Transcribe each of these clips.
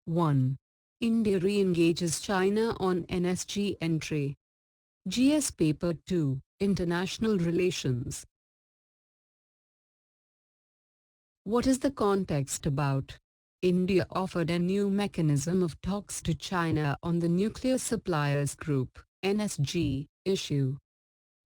1. India re-engages China on NSG entry. GS Paper 2, International Relations. What is the context about? India offered a new mechanism of talks to China on the Nuclear Suppliers Group (NSG) issue.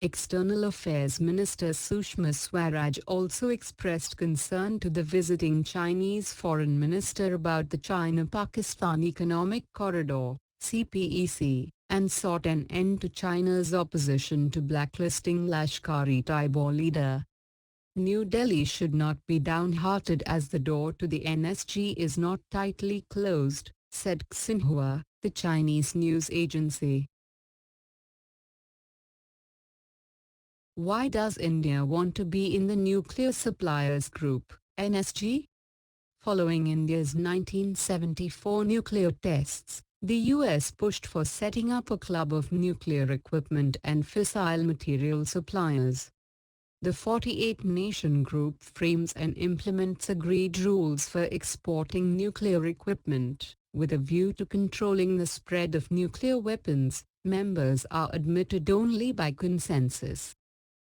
External Affairs Minister Sushma Swaraj also expressed concern to the visiting Chinese Foreign Minister about the China-Pakistan Economic Corridor (CPEC), and sought an end to China's opposition to blacklisting Lashkar-e-Taiba leader. New Delhi should not be downhearted as the door to the NSG is not tightly closed, said Xinhua, the Chinese news agency. Why does India want to be in the Nuclear Suppliers Group, NSG? Following India's 1974 nuclear tests, the US pushed for setting up a club of nuclear equipment and fissile material suppliers. The 48-nation group frames and implements agreed rules for exporting nuclear equipment, with a view to controlling the spread of nuclear weapons. Members are admitted only by consensus.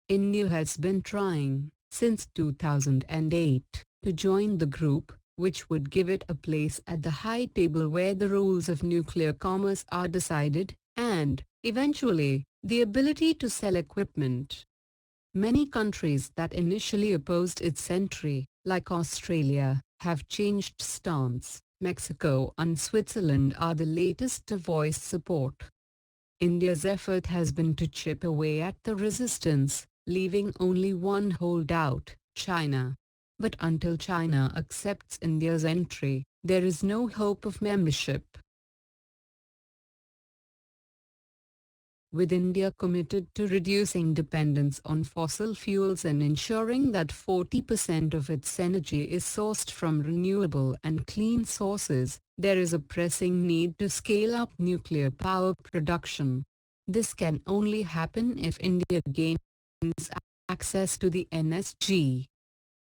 India has been trying, since 2008, to join the group, which would give it a place at the high table where the rules of nuclear commerce are decided, and, eventually, the ability to sell equipment. Many countries that initially opposed its entry, like Australia, have changed stance. Mexico and Switzerland are the latest to voice support. India's effort has been to chip away at the resistance, leaving only one holdout, China. But until China accepts India's entry, there is no hope of membership. With India committed to reducing dependence on fossil fuels and ensuring that 40% of its energy is sourced from renewable and clean sources, there is a pressing need to scale up nuclear power production. This can only happen if India gains access to the NSG.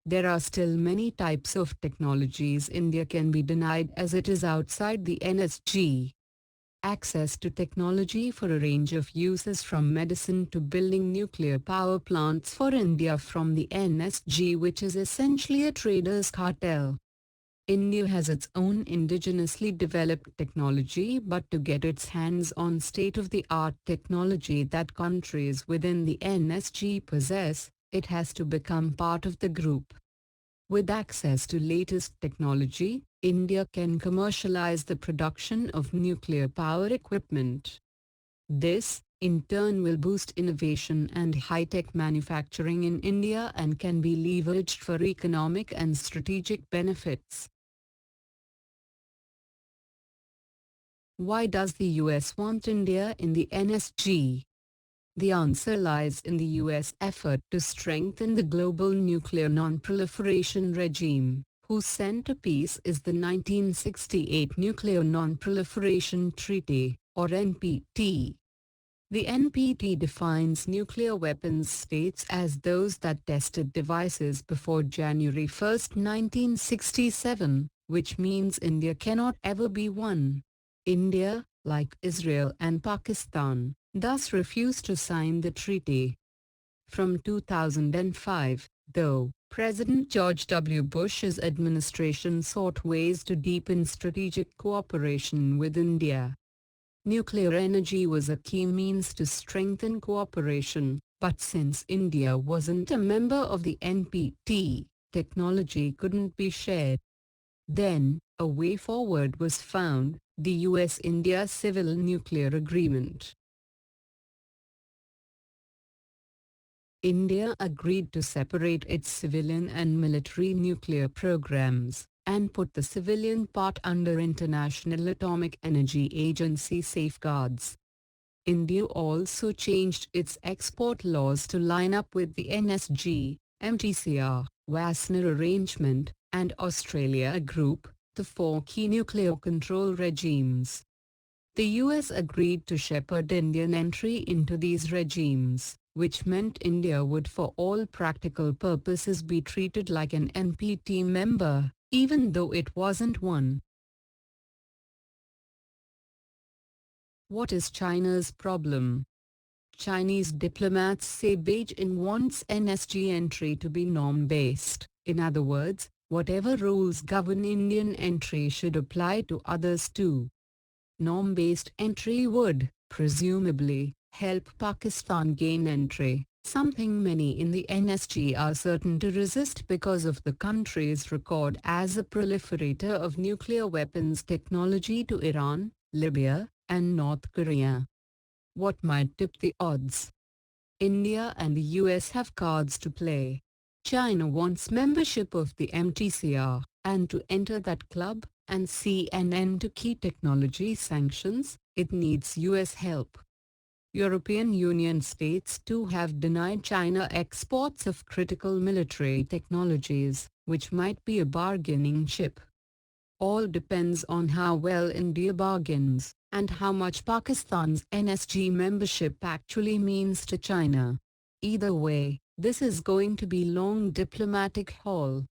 There are still many types of technologies India can be denied as it is outside the NSG. Access to technology for a range of uses from medicine to building nuclear power plants for India from the NSG, which is essentially a traders' cartel. India has its own indigenously developed technology, but to get its hands on state-of-the-art technology that countries within the NSG possess, it has to become part of the group. With access to latest technology, India can commercialize the production of nuclear power equipment. This, in turn, will boost innovation and high-tech manufacturing in India and can be leveraged for economic and strategic benefits. Why does the US want India in the NSG? The answer lies in the US effort to strengthen the global nuclear non-proliferation regime, whose centerpiece is the 1968 Nuclear Non-Proliferation Treaty, or NPT. The NPT defines nuclear weapons states as those that tested devices before January 1, 1967, which means India cannot ever be one. India, like Israel and Pakistan, thus refused to sign the treaty. From 2005, though, President George W. Bush's administration sought ways to deepen strategic cooperation with India. Nuclear energy was a key means to strengthen cooperation, but since India wasn't a member of the NPT, technology couldn't be shared. Then, a way forward was found, the US-India Civil Nuclear Agreement. India agreed to separate its civilian and military nuclear programs, and put the civilian part under International Atomic Energy Agency safeguards. India also changed its export laws to line up with the NSG, MTCR, Wassenaar Arrangement, and Australia Group, the four key nuclear control regimes. The US agreed to shepherd Indian entry into these regimes, which meant India would for all practical purposes be treated like an NPT member, even though it wasn't one. What is China's problem? Chinese diplomats say Beijing wants NSG entry to be norm-based. In other words, whatever rules govern Indian entry should apply to others too. Norm-based entry would, presumably, help Pakistan gain entry, something many in the NSG are certain to resist because of the country's record as a proliferator of nuclear weapons technology to Iran, Libya, and North Korea. What might tip the odds? India and the US have cards to play. China wants membership of the MTCR, and to enter that club, and see an end to key technology sanctions, it needs US help. European Union states too have denied China exports of critical military technologies, which might be a bargaining chip. All depends on how well India bargains, and how much Pakistan's NSG membership actually means to China. Either way, this is going to be long diplomatic haul.